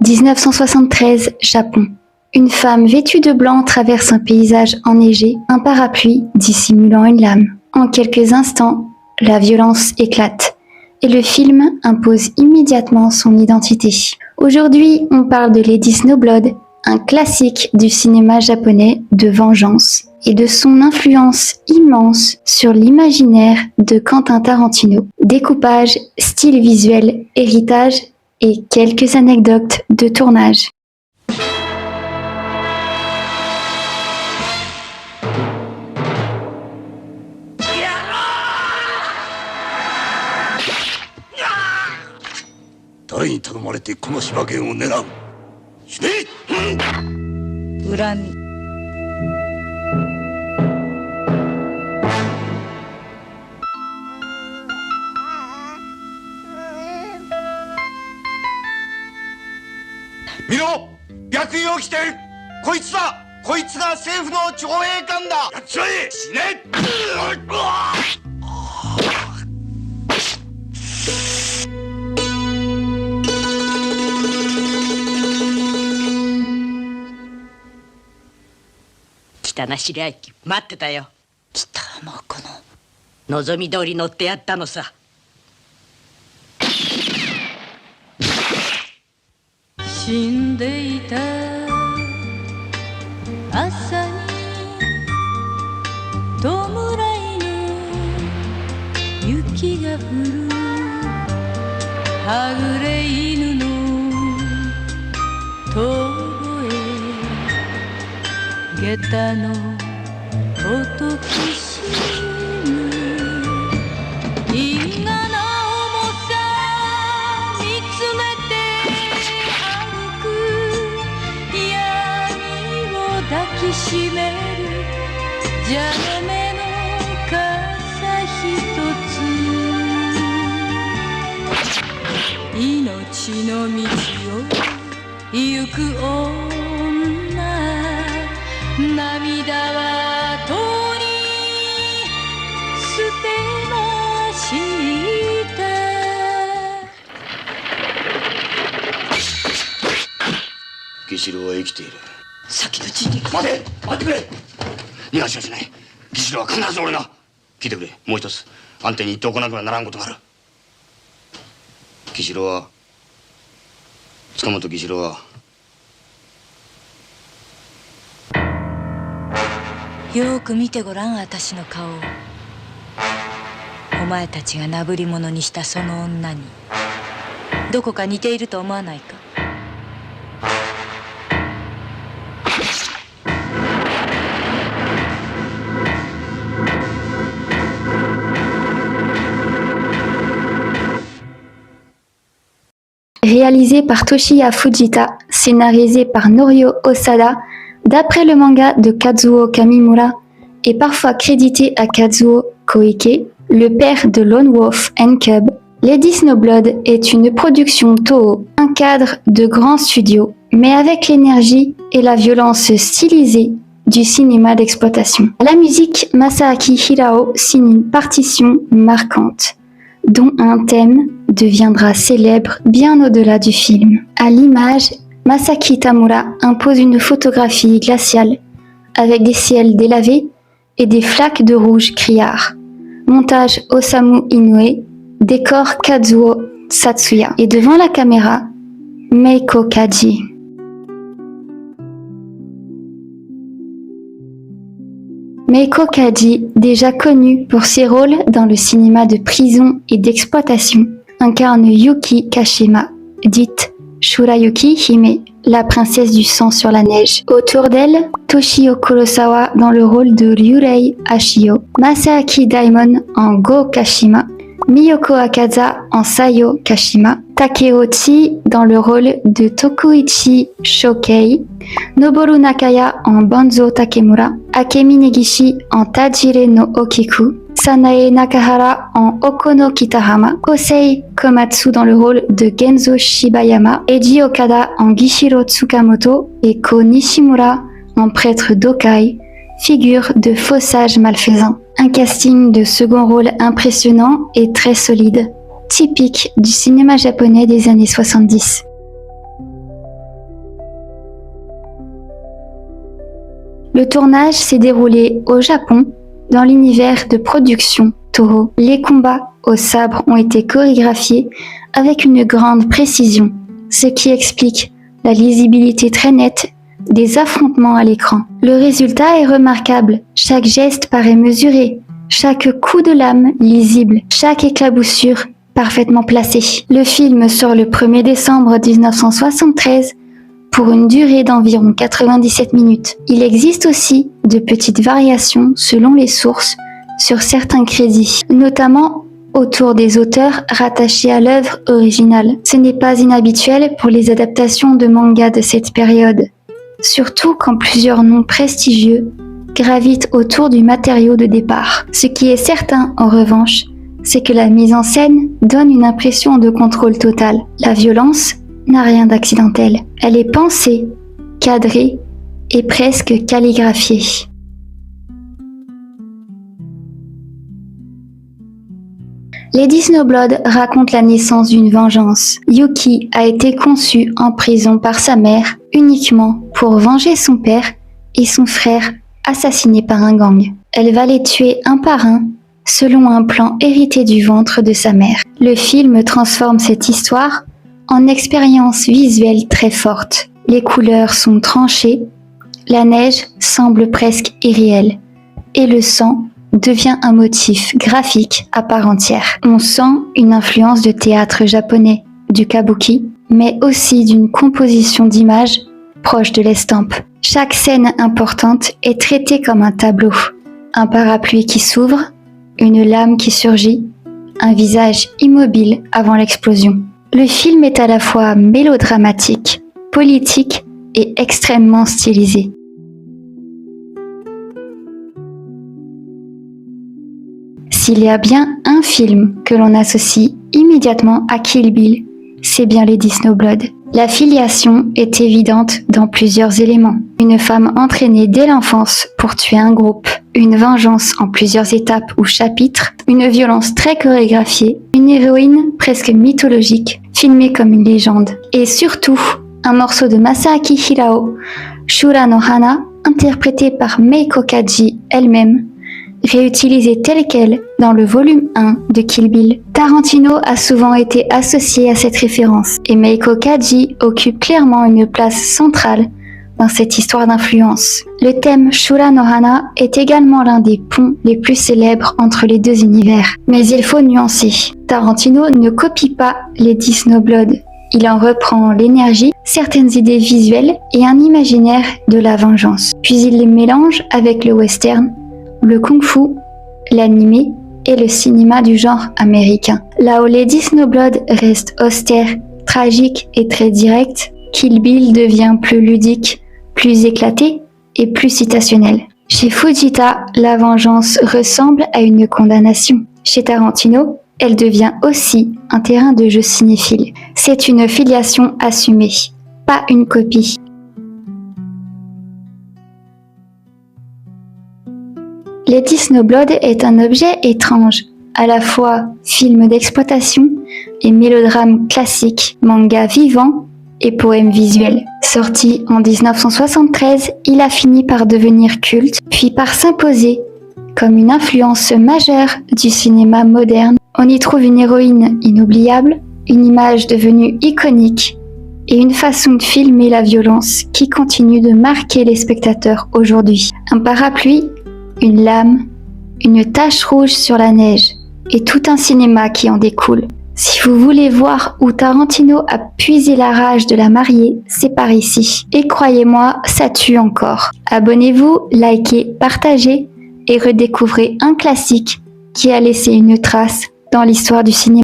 1973, Japon. Une femme vêtue de blanc traverse un paysage enneigé, un parapluie dissimulant une lame. En quelques instants, la violence éclate et le film impose immédiatement son identité. Aujourd'hui, on parle de Lady Snowblood, un classique du cinéma japonais de vengeance et de son influence immense sur l'imaginaire de Quentin Tarantino. Découpage, style visuel, héritage et quelques anecdotes de tournage.北な白駅待ってたよ。北もこの望み通り乗ってやったのさ。死んでいた朝に弔いの雪が降るはぐれ犬の遠下駄の音きしむ因果な重さ見つめて歩く闇を抱きしめる蛇の目の傘ひとつ命の道を行く女涙はとに捨てました義四郎は生きている。先のうちに待ってくれ。逃がしはしない。義四郎は必ず俺が。聞いてくれ。もう一つあんたに言っておかなくはならんことがある。義四郎は塚本義四郎はよく見てごらん、私の顔を。お前たちがなぶり者にしたその女にどこか似ていると思わないか。Réalisé par Toshiya Fujita, scénarisé par Norio Osada, d'après le manga de Kazuo Kamimura, et parfois crédité à Kazuo Koike, le père de Lone Wolf and Cub, Lady Snowblood est une production Toho, un cadre de grand studio, mais avec l'énergie et la violence stylisée du cinéma d'exploitation. À la musique, Masaaki Hirao signe une partition marquante, dont un thème deviendra célèbre bien au-delà du film. À l'image, Masaki Tamura impose une photographie glaciale, avec des ciels délavés et des flaques de rouge criard. Montage Osamu Inoue, décor Kazuo Satsuya. Et devant la caméra, Meiko Kaji. Meiko Kaji, déjà connue pour ses rôles dans le cinéma de prison et d'exploitation, incarne Yuki Kashima, dite Shurayuki Hime, la princesse du sang sur la neige. Autour d'elle, Toshio Kurosawa dans le rôle de Ryurei Ashio, Masaaki Daimon en Go Kashima, Miyoko Akaza en Sayo Kashima, Takeo Chi dans le rôle de Tokuichi Shokei, Noboru Nakaya en Banzo Takemura, Akemi Negishi en Tajire no Okiku, Sanae Nakahara en Okono Kitahama, Kosei Komatsu dans le rôle de Genzo Shibayama, Eiji Okada en Gishiro Tsukamoto et Ko Nishimura en prêtre d'Okai, figure de faux sage malfaisant. Un casting de second rôle impressionnant et très solide, typique du cinéma japonais des années 70. Le tournage s'est déroulé au Japon, dans l'univers de production Toho. Les combats au sabre ont été chorégraphiés avec une grande précision, ce qui explique la lisibilité très nette des affrontements à l'écran. Le résultat est remarquable, chaque geste paraît mesuré, chaque coup de lame lisible, chaque éclaboussure parfaitement placée. Le film sort le 1er décembre 1973 pour une durée d'environ 97 minutes. Il existe aussi de petites variations selon les sources sur certains crédits, notamment autour des auteurs rattachés à l'œuvre originale. Ce n'est pas inhabituel pour les adaptations de manga de cette période, surtout quand plusieurs noms prestigieux gravitent autour du matériau de départ. Ce qui est certain, en revanche, c'est que la mise en scène donne une impression de contrôle total. La violence n'a rien d'accidentel. Elle est pensée, cadrée et presque calligraphiée. Lady Snowblood raconte la naissance d'une vengeance. Yuki a été conçue en prison par sa mère uniquement pour venger son père et son frère assassinés par un gang. Elle va les tuer un par un selon un plan hérité du ventre de sa mère. Le film transforme cette histoire en expérience visuelle très forte. Les couleurs sont tranchées, la neige semble presque irréelle et le sang devient un motif graphique à part entière. On sent une influence de théâtre japonais, du kabuki, mais aussi d'une composition d'images proche de l'estampe. Chaque scène importante est traitée comme un tableau. Un parapluie qui s'ouvre, une lame qui surgit, un visage immobile avant l'explosion. Le film est à la fois mélodramatique, politique et extrêmement stylisé. S'il y a bien un film que l'on associe immédiatement à Kill Bill, c'est bien Lady Snowblood. La filiation est évidente dans plusieurs éléments. Une femme entraînée dès l'enfance pour tuer un groupe, une vengeance en plusieurs étapes ou chapitres, une violence très chorégraphiée, une héroïne presque mythologique, filmée comme une légende. Et surtout, un morceau de Masaaki Hirao, Shura no Hana, interprété par Meiko Kaji elle-même, réutilisé tel quel dans le volume 1 de Kill Bill. Tarantino a souvent été associé à cette référence et Meiko Kaji occupe clairement une place centrale dans cette histoire d'influence. Le thème Shura no Hana est également l'un des ponts les plus célèbres entre les deux univers. Mais il faut nuancer. Tarantino ne copie pas Lady Snowblood. Il en reprend l'énergie, certaines idées visuelles et un imaginaire de la vengeance. Puis il les mélange avec le western, le kung-fu, l'anime et le cinéma du genre américain. Là où Lady Snowblood reste austère, tragique et très directe, Kill Bill devient plus ludique, plus éclaté et plus citationnel. Chez Fujita, la vengeance ressemble à une condamnation. Chez Tarantino, elle devient aussi un terrain de jeu cinéphile. C'est une filiation assumée, pas une copie. Lady Snowblood est un objet étrange, à la fois film d'exploitation et mélodrame classique, manga vivant et poème visuel. Sorti en 1973, il a fini par devenir culte, puis par s'imposer comme une influence majeure du cinéma moderne. On y trouve une héroïne inoubliable, une image devenue iconique et une façon de filmer la violence qui continue de marquer les spectateurs aujourd'hui. Un parapluie, une lame, une tache rouge sur la neige et tout un cinéma qui en découle. Si vous voulez voir où Tarantino a puisé la rage de la mariée, c'est par ici. Et croyez-moi, ça tue encore. Abonnez-vous, likez, partagez et redécouvrez un classique qui a laissé une trace dans l'histoire du cinéma.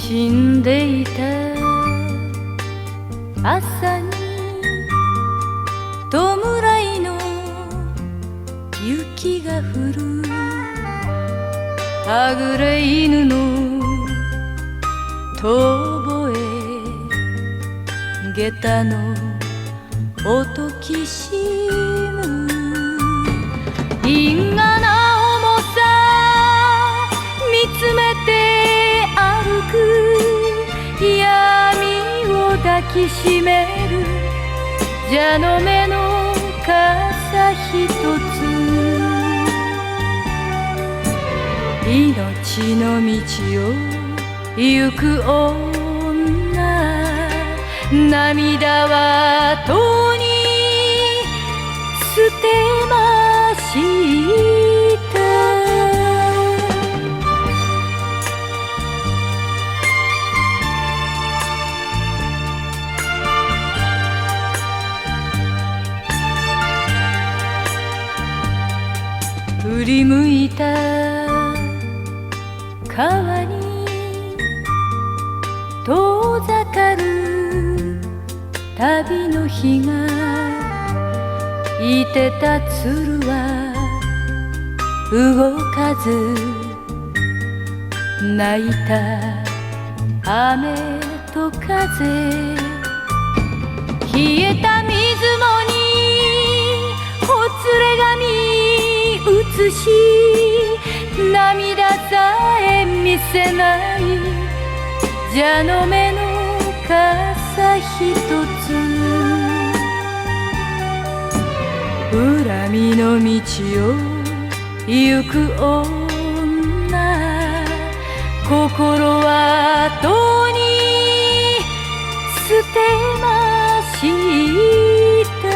死んでいた朝に弔いの雪が降るはぐれ犬の遠吠え下駄の音きしむ因果な重さ見つめて歩く闇を抱きしめる蛇の目の傘ひとつ命の道を行く女涙はとに捨てました振り向いた川に遠ざかる旅の日がいてた鶴は動かず泣いた雨と風冷えた水面にほつれ髪映し涙さえ見せない蛇の目の傘ひとつ恨みの道を行く女心はとに捨てました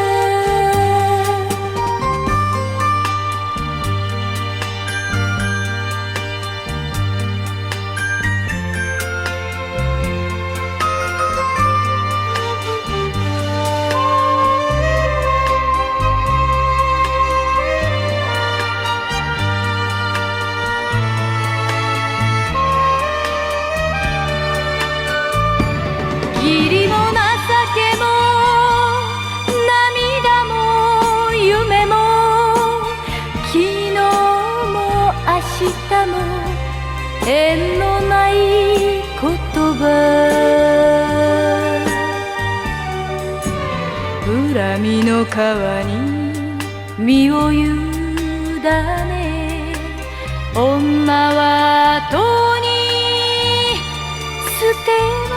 義理も情けも涙も夢も昨日も明日も縁のない言葉恨みの川に身を委ね女はとに捨て